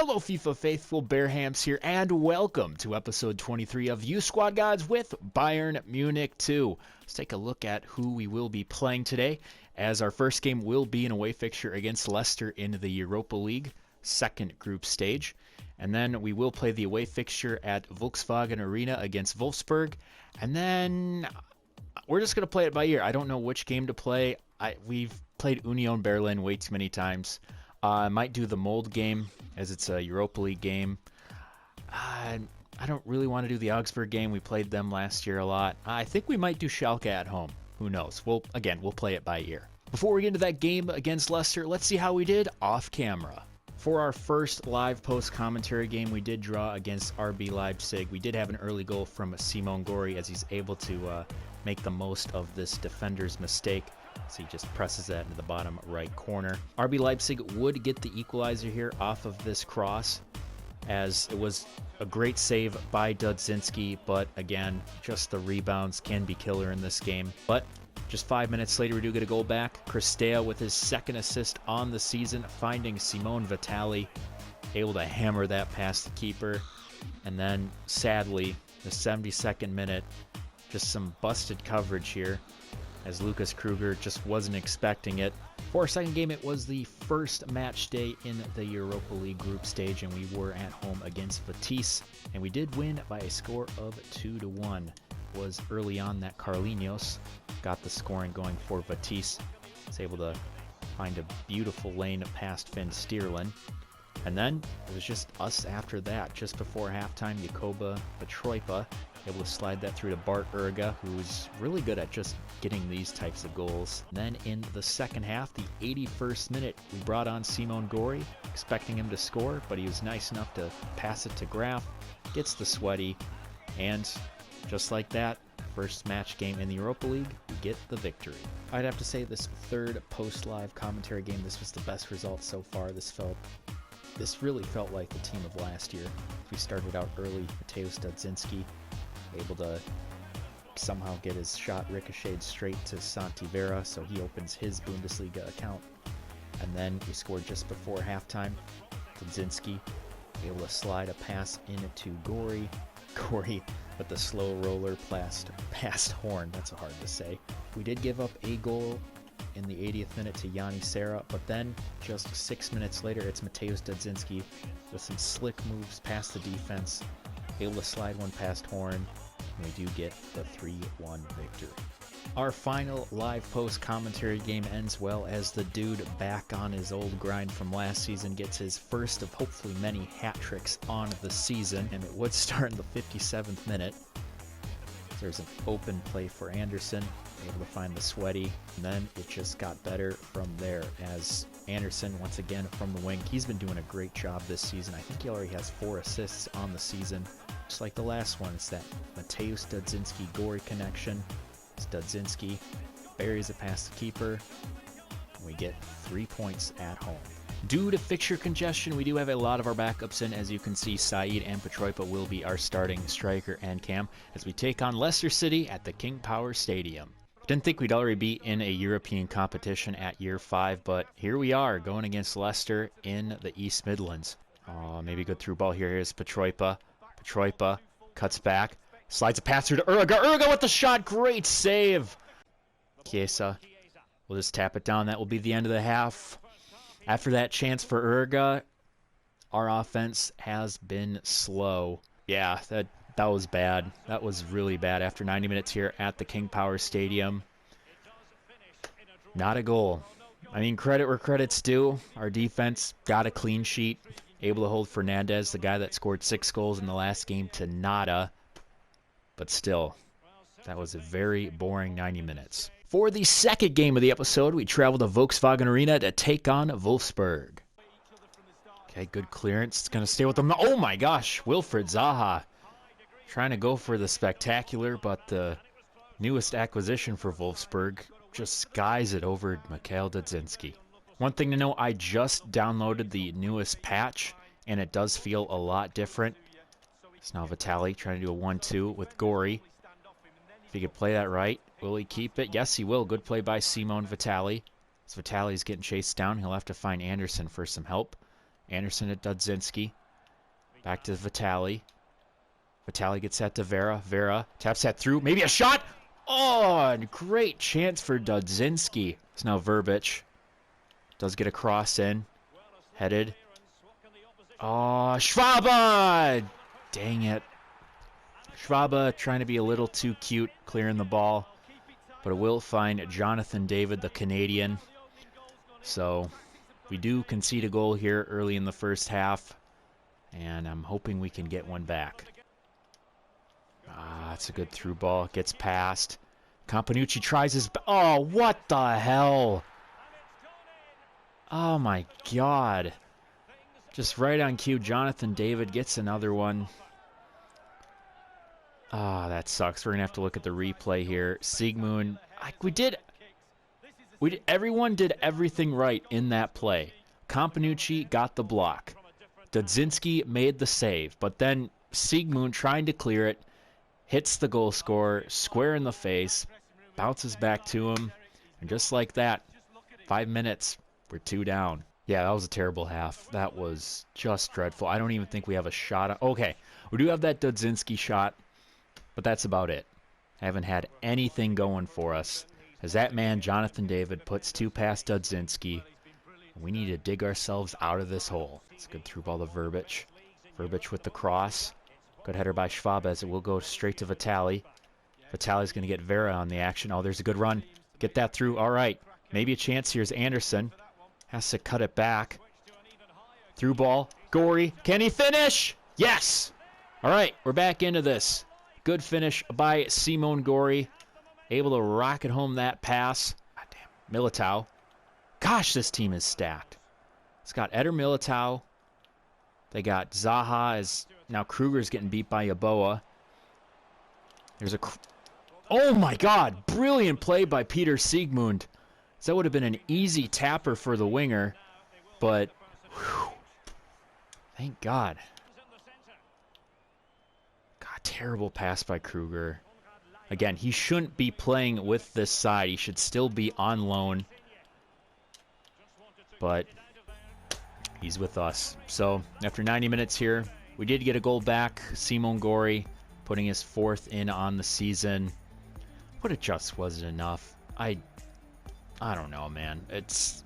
Hello FIFA faithful, Bearhamms here, and welcome to episode 23 of You Squad Gods with Bayern Munich II. Let's take a look at who we will be playing today, as our first game will be an away fixture against Leicester in the Europa League, second group stage. And then we will play the away fixture at Volkswagen Arena against Wolfsburg. And then we're just going to play it by ear. I don't know which game to play. We've played Union Berlin way too many times. I might do the Mold game, as it's a Europa League game. I don't really want to do the Augsburg game. We played them last year a lot. I think we might do Schalke at home. Who knows? We'll play it by ear. Before we get into that game against Leicester, let's see how we did off camera. For our first live post-commentary game, we did draw against RB Leipzig. We did have an early goal from Simon Gori, as he's able to make the most of this defender's mistake. So he just presses that into the bottom right corner. RB Leipzig would get the equalizer here off of this cross, as it was a great save by Dudzinski, but again, just the rebounds can be killer in this game. But just 5 minutes later, we do get a goal back. Cristea with his second assist on the season, finding Simone Vitali, able to hammer that past the keeper. And then, sadly, the 72nd minute, just some busted coverage here, as Lucas Kruger just wasn't expecting it. For our second game, it was the first match day in the Europa League group stage, and we were at home against Betis, and we did win by a score of 2-1. It was early on that Carlinhos got the scoring going for Betis. Was able to find a beautiful lane past Finn Steerlin. And then it was just us after that. Just before halftime, Jakoba Petroipa able to slide that through to Bart Urga, who's really good at just getting these types of goals. And then in the second half, the 81st minute, we brought on Simon Gori, expecting him to score, but he was nice enough to pass it to Graf, gets the sweaty, and just like that, first match game in the Europa League, we get the victory. I'd have to say this third post-live commentary game, this was the best result so far. This really felt like the team of last year. We started out early, Mateusz Dudzinski, able to somehow get his shot ricocheted straight to Santi Vera, so he opens his Bundesliga account. And then we scored just before halftime. Dudzinski able to slide a pass into Gori. Gori with the slow roller past Horn. That's hard to say. We did give up a goal in the 80th minute to Yanni Serra, but then just 6 minutes later, it's Mateusz Dudzinski with some slick moves past the defense, able to slide one past Horn, and we do get the 3-1 victory. Our final live post commentary game ends well, as the dude back on his old grind from last season gets his first of hopefully many hat tricks on the season, and it would start in the 57th minute. There's an open play for Anderson, able to find the sweaty, and then it just got better from there, as Anderson once again from the wing. He's been doing a great job this season. I think he already has 4 assists on the season. Just like the last one, it's that Mateusz Dudzinski-Gori connection. It's Dudzinski buries it past the keeper, and we get 3 points at home. Due to fixture congestion, we do have a lot of our backups in. As you can see, Said and Petroipa will be our starting striker and cam as we take on Leicester City at the King Power Stadium. Didn't think we'd already be in a European competition at year 5, but here we are going against Leicester in the East Midlands. Maybe a good through ball here. Here's Petroipa. Petroipa cuts back, slides a pass through to Urga. Urga with the shot. Great save. Chiesa will just tap it down. That will be the end of the half. After that chance for Urga, our offense has been slow. Yeah, that was bad. That was really bad. After 90 minutes here at the King Power Stadium, not a goal. I mean, credit where credit's due. Our defense got a clean sheet, able to hold Fernandez, the guy that scored 6 goals in the last game, to nada. But still, that was a very boring 90 minutes. For the second game of the episode, we travel to Volkswagen Arena to take on Wolfsburg. Okay, good clearance. It's going to stay with them. Oh my gosh, Wilfried Zaha. Trying to go for the spectacular, but the newest acquisition for Wolfsburg just skies it over Mikhail Dudzinski. One thing to know, I just downloaded the newest patch, and it does feel a lot different. It's now Vitali trying to do a 1-2 with Gori. If he could play that right, will he keep it? Yes, he will. Good play by Simone Vitali. As Vitali's getting chased down, he'll have to find Anderson for some help. Anderson at Dudzinski. Back to Vitali. Vitali gets that to Vera. Vera taps that through. Maybe a shot. Oh, and great chance for Dudzinski. It's now Verbic. Does get a cross in. Headed. Oh, Schwabe! Dang it. Schwabe trying to be a little too cute, clearing the ball. But it will find Jonathan David, the Canadian. So we do concede a goal here early in the first half. And I'm hoping we can get one back. That's a good through ball. Gets past. Companucci tries his... Oh, what the hell? Oh, my God. Just right on cue, Jonathan David gets another one. Ah, that sucks. We're going to have to look at the replay here. Sigmund, everyone did everything right in that play. Companucci got the block. Dudzinski made the save, but then Sigmund trying to clear it, hits the goal scorer square in the face, bounces back to him, and just like that, 5 minutes, we're 2 down. Yeah, that was a terrible half. That was just dreadful. I don't even think we have a shot. Okay, we do have that Dudzinski shot, but that's about it. I haven't had anything going for us. As that man, Jonathan David, puts 2 past Dudzinski, we need to dig ourselves out of this hole. It's a good through ball to Verbic. Verbic with the cross. Good header by Schwab as it will go straight to Vitali. Vitali's going to get Vera on the action. Oh, there's a good run. Get that through. All right. Maybe a chance here is Anderson. Has to cut it back. Through ball. Gorey. Can he finish? Yes! All right. We're back into this. Good finish by Simon Gorey. Able to rocket home that pass. God damn. Militao. Gosh, this team is stacked. It's got Eder Militao. They got Zaha as now Kruger's getting beat by Yaboa. There's a... Oh my God! Brilliant play by Peter Sigmund. That would have been an easy tapper for the winger, but whew, thank God. God, terrible pass by Kruger. Again, he shouldn't be playing with this side. He should still be on loan. But he's with us. So after 90 minutes here, we did get a goal back. Simon Gorey putting his 4th in on the season. But it just wasn't enough. I don't know, man. It's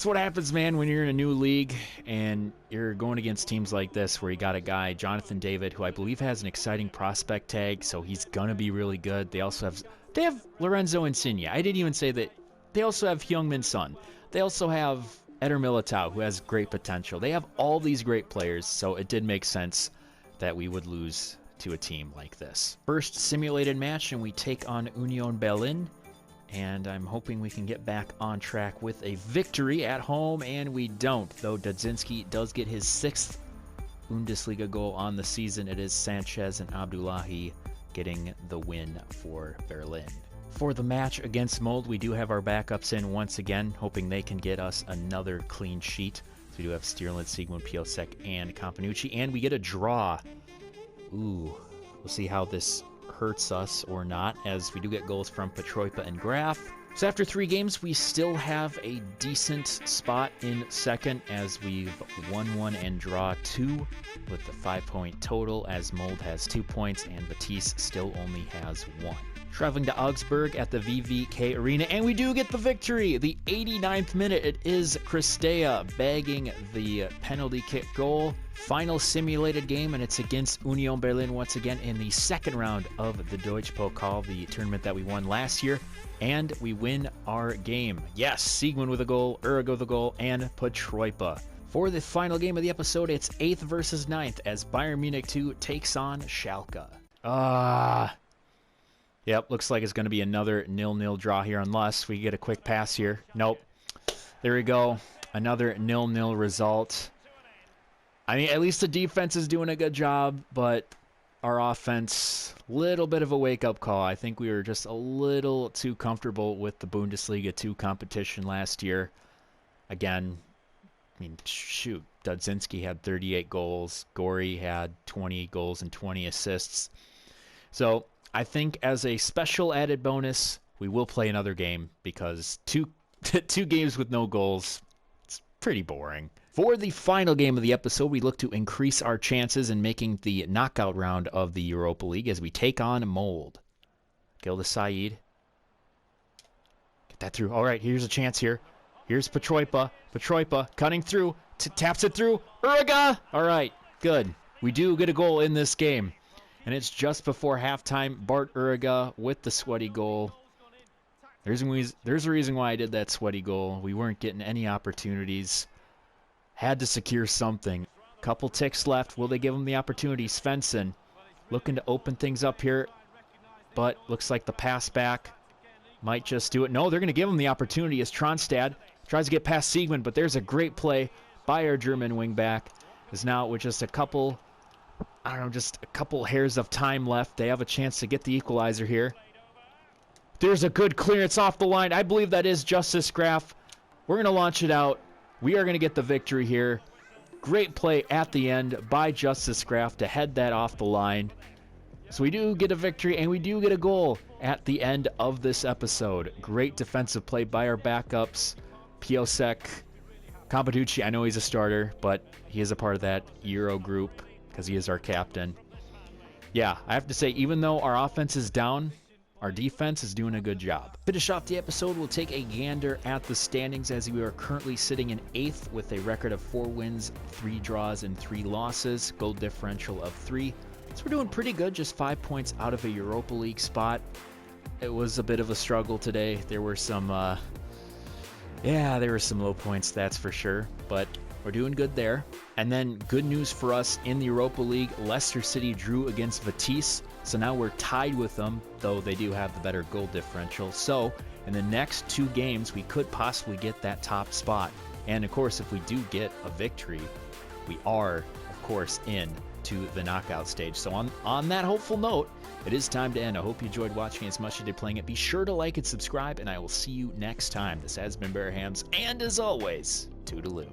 what happens, man, when you're in a new league and you're going against teams like this where you got a guy, Jonathan David, who I believe has an exciting prospect tag, so he's going to be really good. They have Lorenzo Insigne. I didn't even say that. They also have Heung-min Son. They also have Eder Militao, who has great potential. They have all these great players, so it did make sense that we would lose to a team like this. First simulated match, and we take on Union Berlin. And I'm hoping we can get back on track with a victory at home, and we don't. Though Dudzinski does get his 6th Bundesliga goal on the season. It is Sanchez and Abdullahi getting the win for Berlin. For the match against Mold, we do have our backups in once again, hoping they can get us another clean sheet. So we do have Stierlin, Sigmund, Piosek, and Companucci, and we get a draw. Ooh, we'll see how this hurts us or not, as we do get goals from Petroipa and Graf. So after 3 games, we still have a decent spot in second, as we've won 1 and draw 2 with the 5-point total, as Mold has 2 points and Batiste still only has 1. Traveling to Augsburg at the VVK Arena, and we do get the victory. The 89th minute, it is Christea bagging the penalty kick goal. Final simulated game, and it's against Union Berlin once again in the 2nd round of the Deutsche Pokal, the tournament that we won last year, and we win our game. Yes, Sigmund with a goal, Urigo with a goal, and Petroipa. For the final game of the episode, it's 8th versus 9th as Bayern Munich II takes on Schalke. Yep, looks like it's going to be another 0-0 draw here unless we get a quick pass here. Nope. There we go. Another 0-0 result. I mean, at least the defense is doing a good job, but our offense, little bit of a wake-up call. I think we were just a little too comfortable with the Bundesliga 2 competition last year. Again, I mean, shoot, Dudzinski had 38 goals. Gorey had 20 goals and 20 assists. So I think as a special added bonus, we will play another game because two games with no goals, it's pretty boring. For the final game of the episode, we look to increase our chances in making the knockout round of the Europa League as we take on Mold. Gilda Said. Get that through. All right, here's a chance here. Here's Petroipa. Petroipa cutting through. Taps it through. Uriga! All right, good. We do get a goal in this game. And it's just before halftime. Bart Uriga with the sweaty goal. There's a reason why I did that sweaty goal. We weren't getting any opportunities. Had to secure something. Couple ticks left. Will they give him the opportunity? Svensson looking to open things up here. But looks like the pass back might just do it. No, they're going to give him the opportunity as Tronstad tries to get past Siegmund. But there's a great play by our German wingback. Is now with just a couple, just a couple hairs of time left. They have a chance to get the equalizer here. There's a good clearance off the line. I believe that is Justice Graf. We're going to launch it out. We are going to get the victory here. Great play at the end by Justice Graf to head that off the line. So we do get a victory, and we do get a goal at the end of this episode. Great defensive play by our backups. Piosek, Campaducci, I know he's a starter, but he is a part of that Euro group because he is our captain. Yeah, I have to say, even though our offense is down, our defense is doing a good job. Finish off the episode, we'll take a gander at the standings as we are currently sitting in 8th with a record of 4 wins, 3 draws, and 3 losses. Goal differential of 3. So we're doing pretty good, just 5 points out of a Europa League spot. It was a bit of a struggle today. There were some, there were some low points, that's for sure. But we're doing good there. And then good news for us in the Europa League, Leicester City drew against Vitesse. So now we're tied with them, though they do have the better goal differential. So in the next 2 games, we could possibly get that top spot. And of course, if we do get a victory, we are, of course, in to the knockout stage. So on that hopeful note, it is time to end. I hope you enjoyed watching as much as you did playing it. Be sure to like and subscribe, and I will see you next time. This has been Bearhamms, and as always, toodaloo.